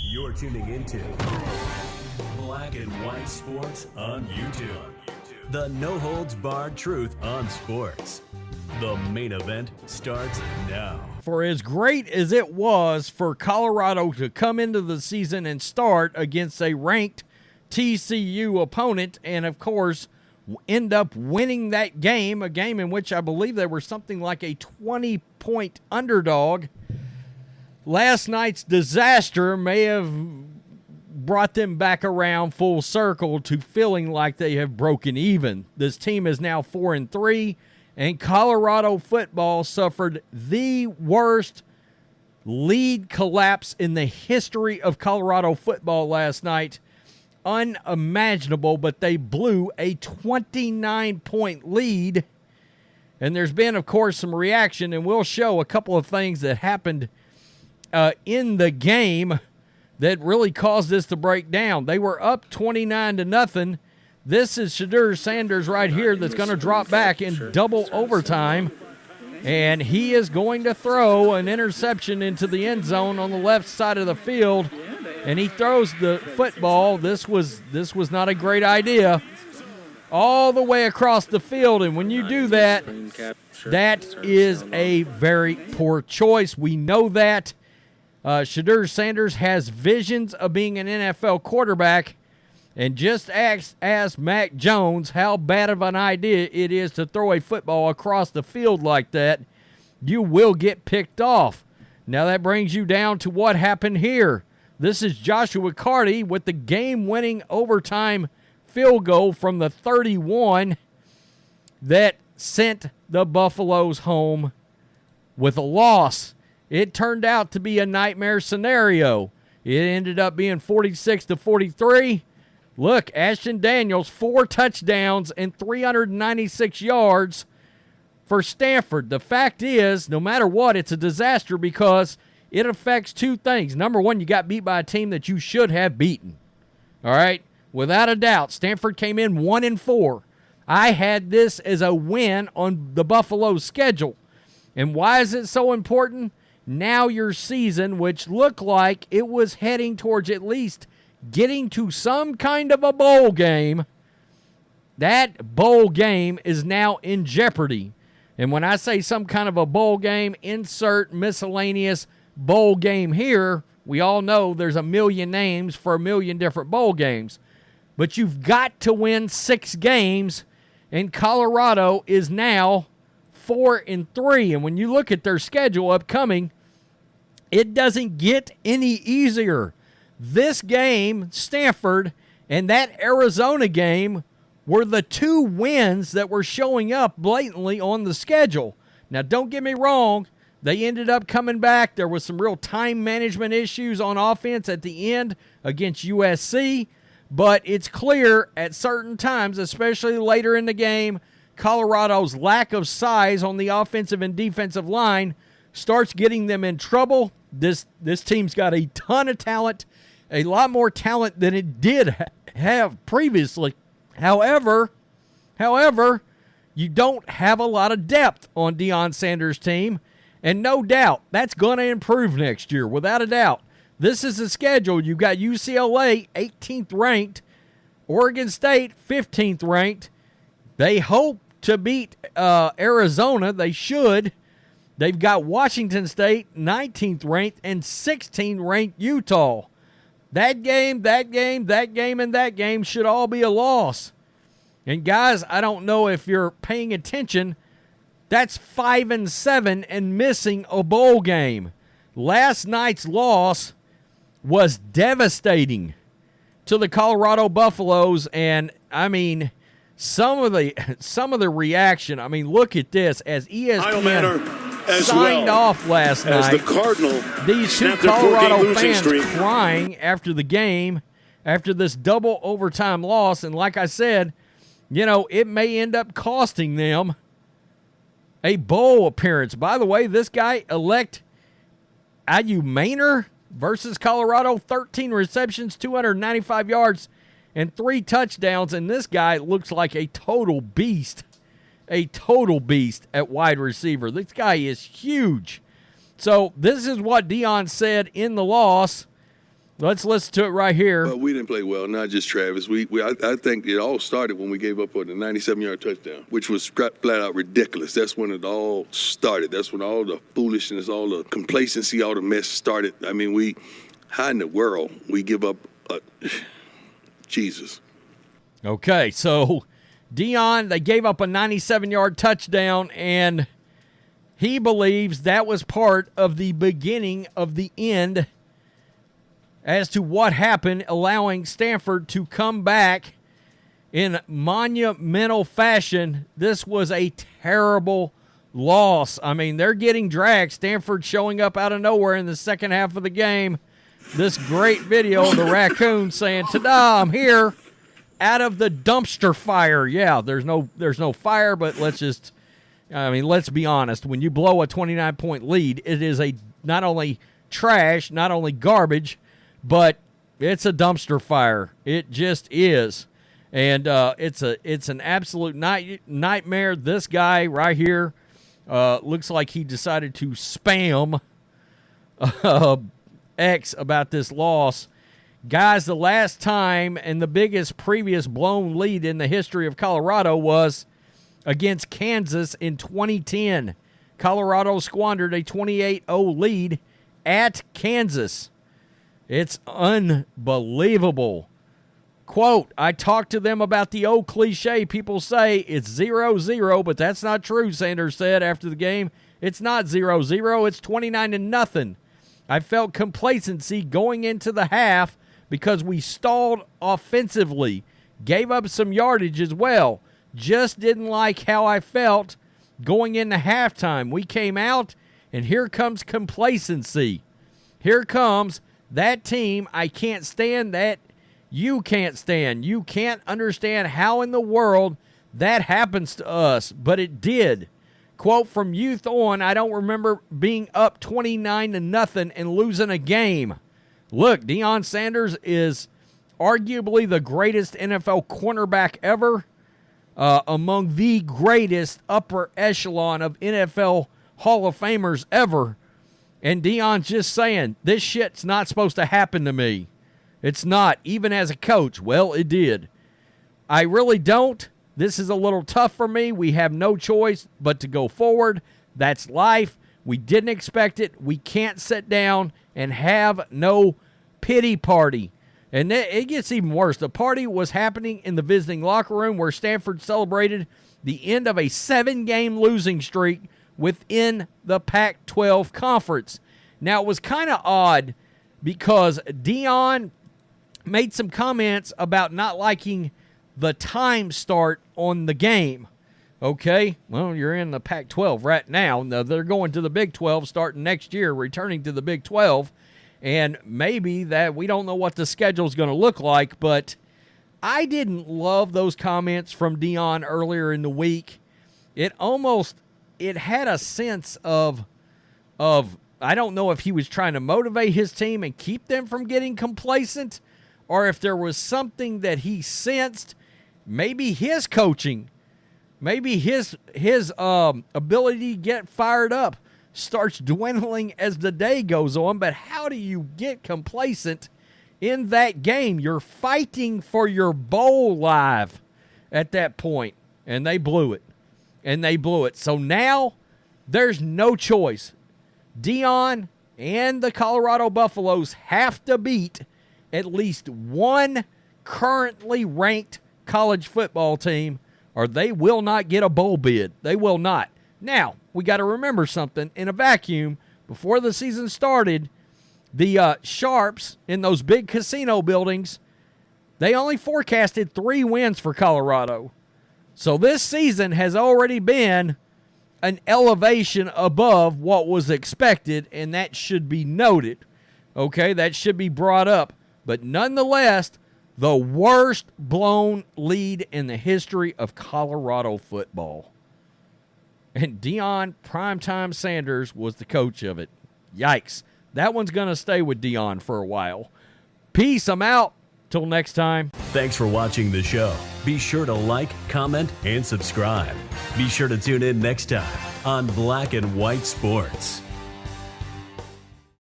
You're tuning into Black and White Sports on YouTube. The no-holds-barred truth on sports. The main event starts now. For as great as it was for Colorado to come into the season and start against a ranked TCU opponent and, of course, end up winning that game, a game in which I believe they were something like a 20-point underdog, last night's disaster may have brought them back around full circle to feeling like they have broken even. This team is now 4-3, and Colorado football suffered the worst lead collapse in the history of Colorado football last night. Unimaginable, but they blew a 29-point lead. And there's been, of course, some reaction, and we'll show a couple of things that happened in the game that really caused this to break down. They were up 29-0. This is Shedeur Sanders right here that's going to drop back in double overtime, and he is going to throw an interception into the end zone on the left side of the field, and he throws the football. This was not a great idea, all the way across the field, and when you do that, that is a very poor choice. We know that. Shedeur Sanders has visions of being an NFL quarterback, and just ask Mac Jones how bad of an idea it is to throw a football across the field like that. You will get picked off. Now that brings you down to what happened here. This is Joshua Carty with the game-winning overtime field goal from the 31 that sent the Buffaloes home with a loss. It turned out to be a nightmare scenario. It ended up being 46-43. Look, Ashton Daniels, 4 touchdowns and 396 yards for Stanford. The fact is, no matter what, it's a disaster because it affects two things. Number one, you got beat by a team that you should have beaten. All right? Without a doubt, Stanford came in 1-4. I had this as a win on the Buffalo's schedule. And why is it so important? Now your season, which looked like it was heading towards at least getting to some kind of a bowl game, that bowl game is now in jeopardy. And when I say some kind of a bowl game, insert miscellaneous bowl game here. We all know there's a million names for a million different bowl games. But you've got to win 6 games, and Colorado is now 4-3. And when you look at their schedule upcoming, it doesn't get any easier. This game, Stanford, and that Arizona game were the 2 wins that were showing up blatantly on the schedule. Now, don't get me wrong. They ended up coming back. There was some real time management issues on offense at the end against USC. But it's clear at certain times, especially later in the game, Colorado's lack of size on the offensive and defensive line starts getting them in trouble. This team's got a ton of talent, a lot more talent than it did have previously. However, you don't have a lot of depth on Deion Sanders' team, and no doubt that's going to improve next year, without a doubt. This is the schedule. You've got UCLA, 18th ranked, Oregon State, 15th ranked. They hope to beat Arizona. They should. They've got Washington State, 19th ranked, and 16th ranked Utah. That game, and that game should all be a loss. And guys, I don't know if you're paying attention. That's 5-7 and missing a bowl game. Last night's loss was devastating to the Colorado Buffaloes, and I mean, some of the reaction. I mean, look at this as ESPN signed off last night. The Cardinal, these 2 Colorado fans crying after the game, after this double overtime loss, and like I said, you know, it may end up costing them a bowl appearance. By the way, this guy, elect IU Maynor versus Colorado, 13 receptions, 295 yards, and 3 touchdowns, and this guy looks like a total beast at wide receiver. This guy is huge. So this is what Deion said in the loss. Let's listen to it right here. Well, we didn't play well, not just Travis. I think it all started when we gave up on the 97-yard touchdown, which was flat out ridiculous. That's when it all started. That's when all the foolishness, all the complacency, all the mess started. I mean, how in the world we give up Jesus? Okay, so Deion, they gave up a 97-yard touchdown, and he believes that was part of the beginning of the end as to what happened, allowing Stanford to come back in monumental fashion. This was a terrible loss. I mean, they're getting dragged. Stanford showing up out of nowhere in the second half of the game. This great video of the raccoon saying, "Ta-da, I'm here," out of the dumpster fire. Yeah, there's no fire, but let's be honest. When you blow a 29-point lead, it is not only trash, not only garbage, but it's a dumpster fire. It just is. And it's an absolute nightmare. This guy right here looks like he decided to spam X about this loss. Guys, the last time and the biggest previous blown lead in the history of Colorado was against Kansas in 2010. Colorado squandered a 28-0 lead at Kansas. It's unbelievable. Quote, "I talked to them about the old cliche people say it's 0-0, but that's not true," Sanders said after the game. "It's not 0-0, it's 29-0. I felt complacency going into the half because we stalled offensively, gave up some yardage as well. Just didn't like how I felt going into halftime. We came out, and here comes complacency. Here comes that team I can't stand, that you can't stand. You can't understand how in the world that happens to us, but it did." Quote, "From youth on, I don't remember being up 29-0 and losing a game." Look, Deion Sanders is arguably the greatest NFL cornerback ever, among the greatest upper echelon of NFL Hall of Famers ever. And Deion's just saying, this shit's not supposed to happen to me. It's not, even as a coach. Well, it did. I really don't. This is a little tough for me. We have no choice but to go forward. That's life. We didn't expect it. We can't sit down and have no pity party. And it gets even worse. The party was happening in the visiting locker room where Stanford celebrated the end of a 7-game losing streak within the Pac-12 conference. Now, it was kind of odd because Deion made some comments about not liking the time start on the game. Okay, well, you're in the Pac-12 right now. They're going to the Big 12 starting next year, returning to the Big 12. And maybe that we don't know what the schedule's going to look like, but I didn't love those comments from Deion earlier in the week. It had a sense of I don't know if he was trying to motivate his team and keep them from getting complacent, or if there was something that he sensed, maybe his coaching, maybe his ability to get fired up starts dwindling as the day goes on. But how do you get complacent in that game? You're fighting for your bowl live at that point, and they blew it. So now there's no choice. Deion and the Colorado Buffaloes have to beat at least one currently ranked college football team, or they will not get a bowl bid. They will not. Now, we got to remember something. In a vacuum, before the season started, the Sharps in those big casino buildings, they only forecasted 3 wins for Colorado. So this season has already been an elevation above what was expected, and that should be noted. Okay, that should be brought up. But nonetheless, the worst blown lead in the history of Colorado football. And Deion Primetime Sanders was the coach of it. Yikes. That one's going to stay with Deion for a while. Peace. I'm out. Till next time. Thanks for watching the show. Be sure to like, comment, and subscribe. Be sure to tune in next time on Black and White Sports.